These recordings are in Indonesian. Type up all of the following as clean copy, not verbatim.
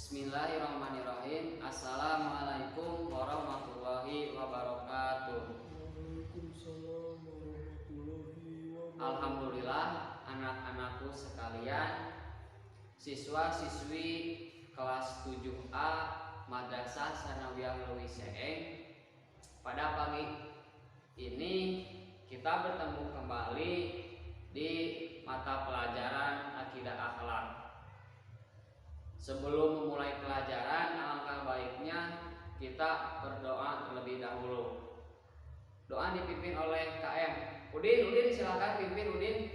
Bismillahirrahmanirrahim. Assalamualaikum warahmatullahi wabarakatuh. Waalaikumsalam warahmatullahi wabarakatuh. Alhamdulillah, anak-anakku sekalian, siswa-siswi kelas 7A Madrasah Sanawiyah Leuwi Seeng. Pada pagi ini kita bertemu kembali di mata pelajaran Akidah Akhlak. Sebelum memulai pelajaran, alangkah baiknya kita berdoa terlebih dahulu. Doa dipimpin oleh KM. Udin silakan pimpin Udin.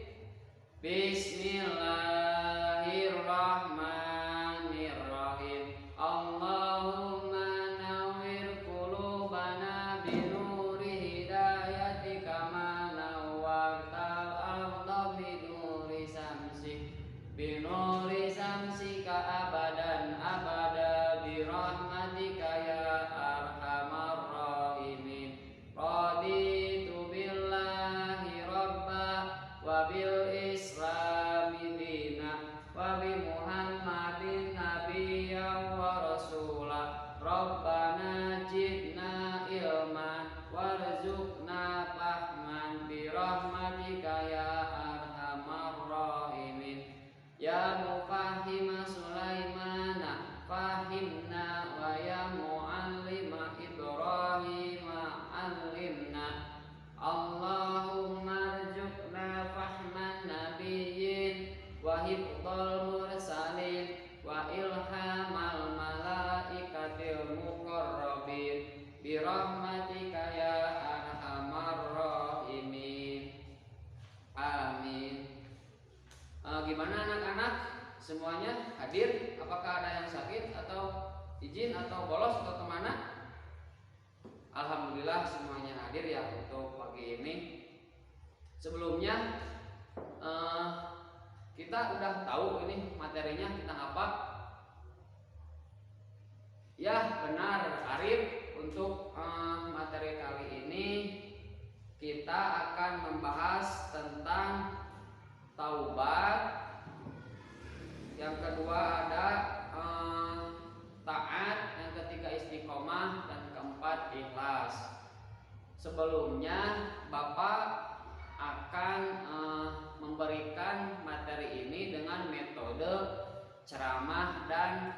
Bismillahirrahmanirrahim. Allahumma nawwir qulubana binuri hidayatika ma nawwartal arda binuri samsik binuri samsika abadan abada birahmatika ya arhamar rahimin. Raditu billahi rabba wa bil islami dina wa bi muhammadin nabiyyan wa rasula. Rabbana zidna ilman warzuqna fahman birahmatika ya arhamar rahimin. Ya mufahhima Sulaimana fahimna wa ya muallima Ibrahima allimna. Allahumma rzuqna fahman nabiyyin wa hifdzal mursalin wa ilhamal malaikatil muqarrabin birahmatika ya arhamar rahimin. Amin. Gimana anak-anak? Semuanya hadir? Apakah ada yang sakit atau izin atau bolos atau kemana? Alhamdulillah semuanya hadir ya untuk pagi ini. Sebelumnya kita udah tahu ini materinya tentang apa? Ya benar Arif, untuk materi kali ini kita akan membahas tentang taubat. Yang kedua ada taat, yang ketiga istiqomah, dan keempat ikhlas. Sebelumnya Bapak akan memberikan materi ini dengan metode ceramah dan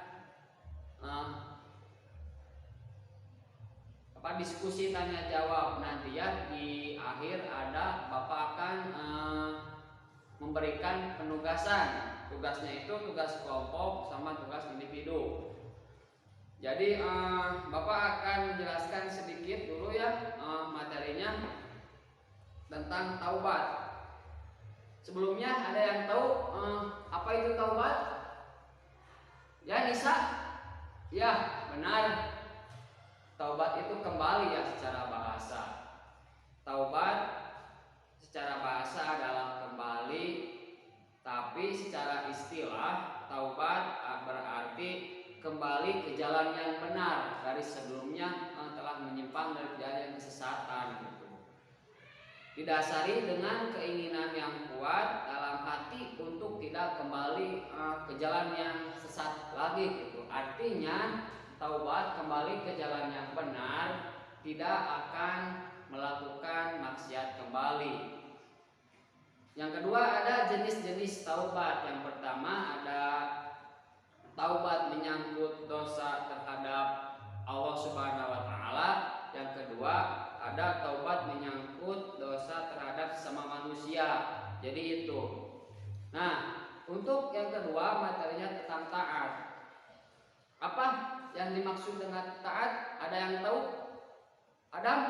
diskusi tanya jawab. Nanti ya di akhir ada Bapak akan memberikan penugasan. Tugasnya itu tugas kelompok sama tugas individu. Jadi Bapak akan menjelaskan sedikit dulu ya materinya tentang taubat. Sebelumnya ada yang tahu apa itu taubat? Ya Nisa? Ya benar. Taubat itu kembali ya secara bahasa. Taubat secara bahasa adalah kembali. Tapi secara istilah taubat berarti kembali ke jalan yang benar dari sebelumnya telah menyimpang dari jalan yang kesesatan gitu. Didasari dengan keinginan yang kuat dalam hati untuk tidak kembali ke jalan yang sesat lagi gitu. Artinya taubat kembali ke jalan yang benar, tidak akan melakukan maksiat kembali. Yang kedua ada jenis-jenis taubat. Yang pertama ada taubat menyangkut dosa terhadap Allah Subhanahu wa taala. Yang kedua ada taubat menyangkut dosa terhadap sesama manusia. Jadi itu. Nah, untuk yang kedua materinya tentang taat. Apa yang dimaksud dengan taat? Ada yang tahu? Adam?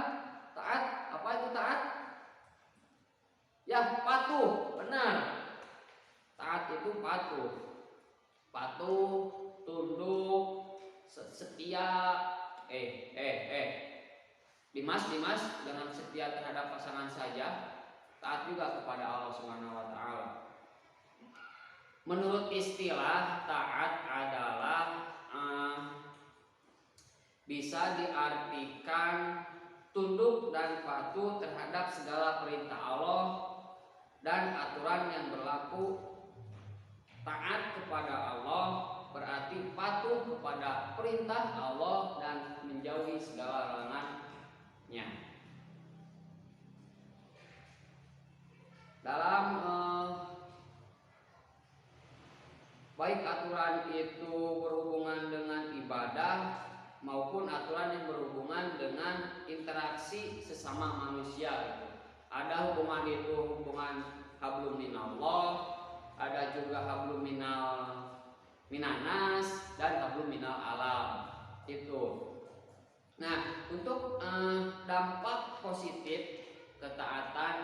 Taat? Apa itu taat? Ya patuh, benar. Taat itu patuh. Patuh, tunduk, setia. Dimas dengan setia terhadap pasangan saja. Taat juga kepada Allah Subhanahu wa taala. Menurut istilah taat adalah bisa diartikan tunduk dan patuh terhadap segala perintah Allah dan aturan yang berlaku. Taat kepada Allah berarti patuh taat perintah Allah dan menjauhi segala larangannya. Dalam baik aturan itu berhubungan dengan ibadah maupun aturan yang berhubungan dengan interaksi sesama manusia gitu. Ada hubungan itu hubungan hablum minallah, ada juga hablum minanas dan hablum minal alam itu. Nah, untuk dampak positif ketaatan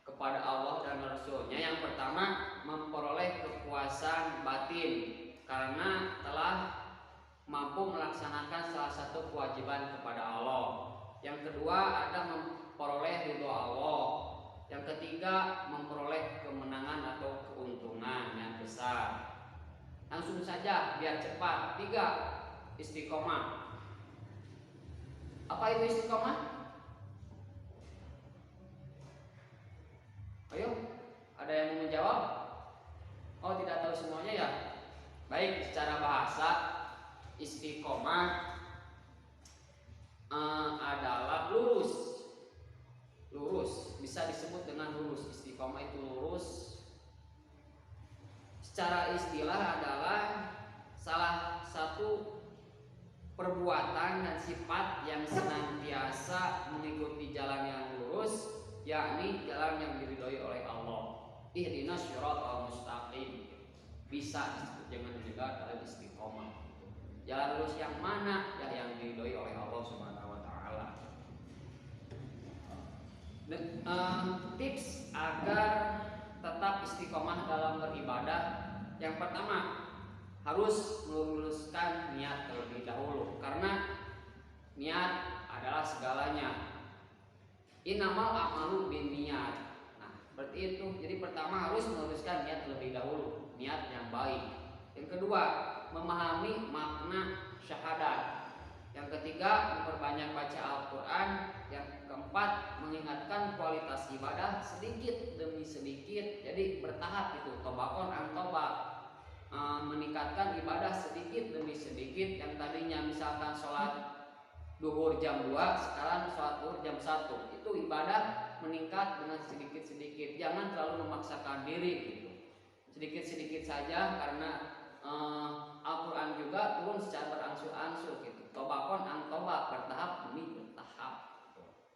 kepada Allah dan Rasulnya, yang pertama memperoleh kepuasan batin karena telah mampu melaksanakan salah satu kewajiban kepada Allah. Yang kedua ada memperoleh ridho Allah. Yang ketiga memperoleh kemenangan atau keuntungan yang besar. Langsung saja biar cepat. 3. Istiqomah. Apa itu istiqomah? Ayo, ada yang mau menjawab? Oh, tidak tahu semuanya ya? Baik, secara bahasa istiqomah adalah lurus. Lurus, bisa disebut dengan lurus. Istiqomah itu lurus. Secara istilah adalah salah satu perbuatan dan sifat yang senantiasa mengikuti jalan yang lurus, yakni jalan yang diridhoi oleh Allah. Ihdinas syiratal mustaqim. Bisa disebut dengan juga dalam istiqomah. Jalan lurus yang mana? Ya yang diridhoi oleh Allah Subhanahu wa taala. Tips agar tetap istiqomah dalam beribadah. Yang pertama, harus meluruskan niat terlebih dahulu, karena niat adalah segalanya. Innamal a'malu binniyat. Nah, seperti itu. Jadi pertama harus meluruskan niat terlebih dahulu, niat yang baik. Yang kedua, memahami makna syahadat. Yang ketiga, memperbanyak baca Al-Quran. Yang keempat, mengingatkan kualitas ibadah sedikit demi sedikit. Jadi bertahap itu, tobakon an toba, meningkatkan ibadah sedikit demi sedikit. Yang tadinya misalkan sholat duhur jam 2, sekarang sholat duhur jam 1. Itu ibadah meningkat dengan sedikit-sedikit. Jangan terlalu memaksakan diri gitu. Sedikit-sedikit saja, karena Al-Quran juga turun secara berangsur-angsur gitu. Tobakon an toba, bertahap demi bertahap.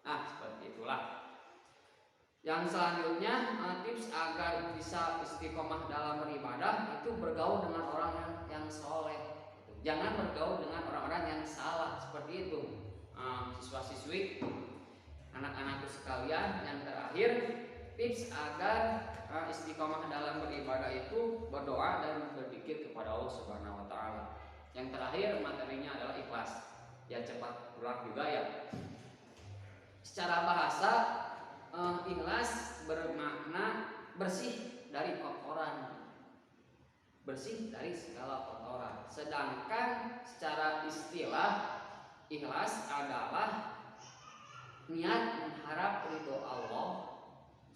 Nah, seperti itulah. Yang selanjutnya, tips agar bisa istiqomah dalam beribadah itu bergaul dengan orang yang soleh. Jangan bergaul dengan orang-orang yang salah, seperti itu. Siswa-siswi, anak-anakku sekalian, yang terakhir, tips agar istiqomah dalam beribadah itu berdoa dan berzikir kepada Allah Subhanahu wa taala. Yang terakhir materinya adalah ikhlas. Ya cepat pulang juga ya. Secara bahasa ikhlas bermakna bersih dari kotoran. Bersih dari segala kotoran. Sedangkan secara istilah ikhlas adalah niat mengharap ridho Allah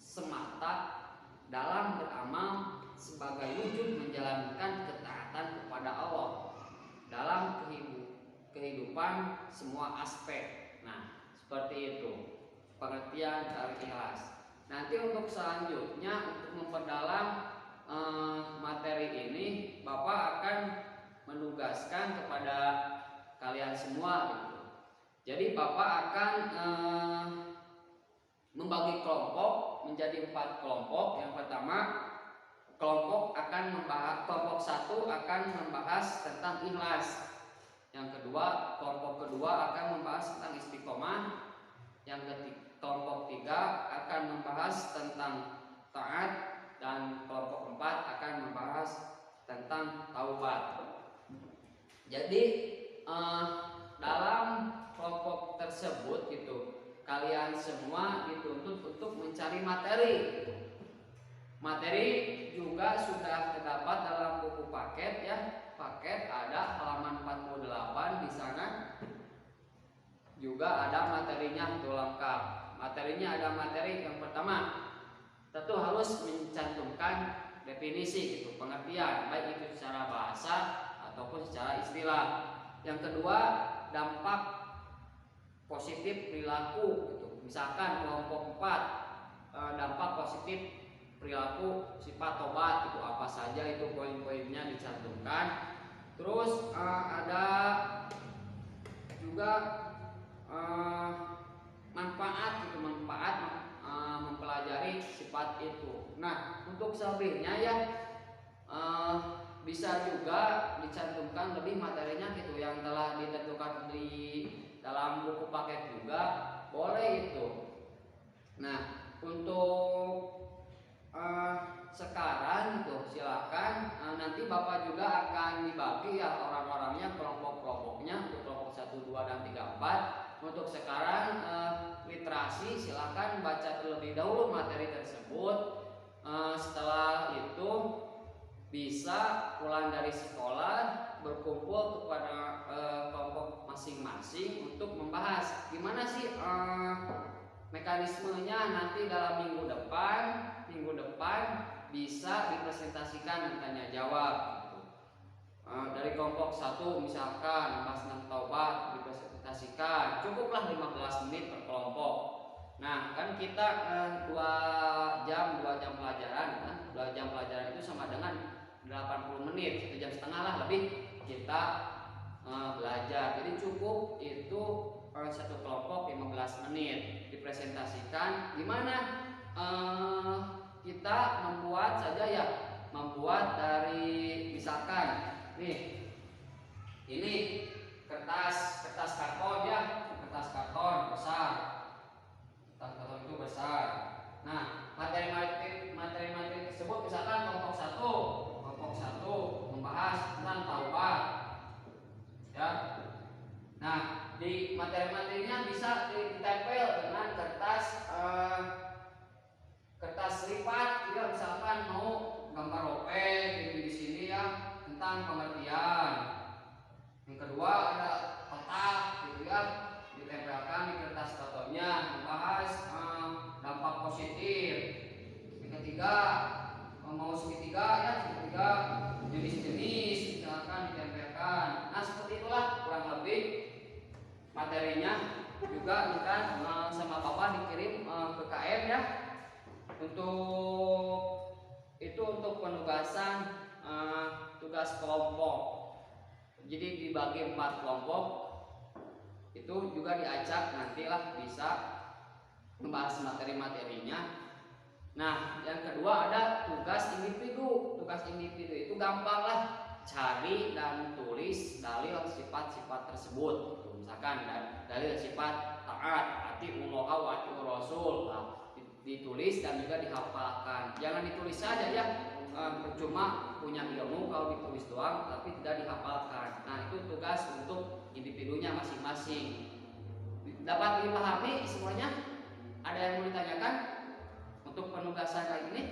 semata dalam beramal sebagai wujud menjalankan ketaatan kepada Allah dalam kehidupan semua aspek. Nah, seperti itu pengertian dari ikhlas. Nanti untuk selanjutnya, untuk memperdalam materi ini, Bapak akan menugaskan kepada kalian semua gitu. Jadi Bapak akan membagi kelompok menjadi 4 kelompok. Yang pertama, kelompok 1 akan membahas tentang ikhlas. Yang kedua, kelompok kedua akan membahas tentang istiqomah. Kelompok 3 akan membahas tentang taat, dan kelompok 4 akan membahas tentang taubat. Jadi dalam kelompok tersebut gitu, kalian semua dituntut untuk mencari materi. Materi juga sudah terdapat dalam buku paket ya. Paket ada halaman 48 di sana. Juga ada materinya untuk lengkap. Materinya ada materi yang pertama, tentu harus mencantumkan definisi gitu, pengertian, baik itu secara bahasa ataupun secara istilah. Yang kedua, dampak positif perilaku gitu. Misalkan kelompok 4, dampak positif perilaku sifat tobat itu apa saja, itu poin-poinnya dicantumkan. Terus ada juga manfaat gitu, mempelajari sifat itu. Nah, untuk selebihnya ya bisa juga dicantumkan lebih materinya gitu yang telah ditentukan di dalam buku paket juga boleh itu. Nah, untuk sekarang gitu silakan nanti Bapak juga akan dibagi ya orang-orangnya, kelompok-kelompoknya untuk kelompok 1, 2 dan 3, 4. Untuk sekarang literasi silakan baca terlebih dahulu materi tersebut. Setelah itu bisa pulang dari sekolah berkumpul kepada kelompok masing-masing untuk membahas gimana sih mekanismenya nanti dalam minggu depan bisa dipresentasikan dan tanya jawab gitu. Dari kelompok 1 misalkan bahas tentang taubat dipresentasikan, cukuplah 15 menit per kelompok. Nah, kan kita 2 jam pelajaran kan. 2 jam pelajaran itu sama dengan 80 menit, 1,5 jam lah lebih kita belajar. Jadi cukup itu satu kelompok 15 menit dipresentasikan. Gimana kita membuat saja ya, membuat dari misalkan nih ini kertas karton ya, kertas karton besar, kertas karton itu besar. Nah, materi tersebut misalkan kelompok 1 membahas tentang taubat ya. Nah, di materi-materinya bisa ditempel dengan kertas lipat ya, misalkan mau gambar OP gitu di sini ya tentang pengertian. Yang kedua ada kotak gitu ya, ditempelkan di kertas kartonnya membahas dampak positif. Yang ketiga mau segitiga ya, segitiga jenis-jenis misalkan ditempelkan. Nah, seperti itulah kurang lebih materinya. Juga kan sama Bapak dikirim ke KM ya. Untuk penugasan tugas kelompok. Jadi dibagi 4 kelompok. Itu juga diajak nantilah bisa membahas materi-materinya. Nah, yang kedua ada tugas individu. Tugas individu itu gampang lah, cari dan tulis dalil sifat-sifat tersebut. Misalkan dalil sifat taat, atiullah wa atiur rasul. Nah, ditulis dan juga dihafalkan. Jangan ditulis saja ya, percuma punya ilmu kalau ditulis doang tapi tidak dihafalkan. Nah, itu tugas untuk individunya masing-masing. Dapat dipahami semuanya? Ada yang mau ditanyakan? Untuk penugasan kali ini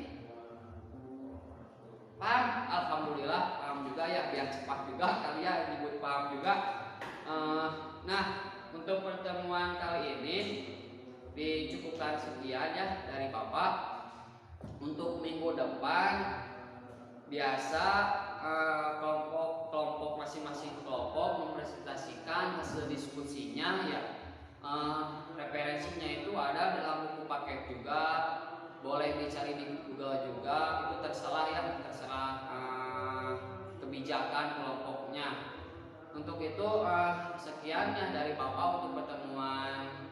paham? Alhamdulillah paham juga ya, biar cepat juga kali ya dibuat paham juga. Nah, untuk pertemuan kali ini dicukupkan sekian ya dari Bapak. Untuk minggu depan biasa kelompok masing-masing kelompok mempresentasikan hasil diskusinya ya. Referensinya itu ada dalam buku paket juga, boleh dicari di Google juga, itu terserah ya, terserah kebijakan kelompoknya. Untuk itu sekian ya dari Bapak untuk pertemuan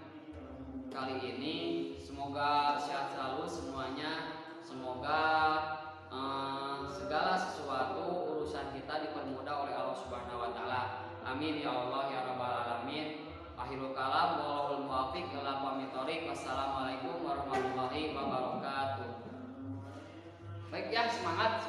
kali ini. Semoga sehat selalu semuanya, semoga segala sesuatu urusan kita dipermudah oleh Allah Subhanahu wa taala. Amin ya Allah ya rabbal alamin. Akhirul kalam wallahul muwaffiq ila aqwamit thoriq. Wassalamualaikum warahmatullahi wabarakatuh. Baik ya, semangat.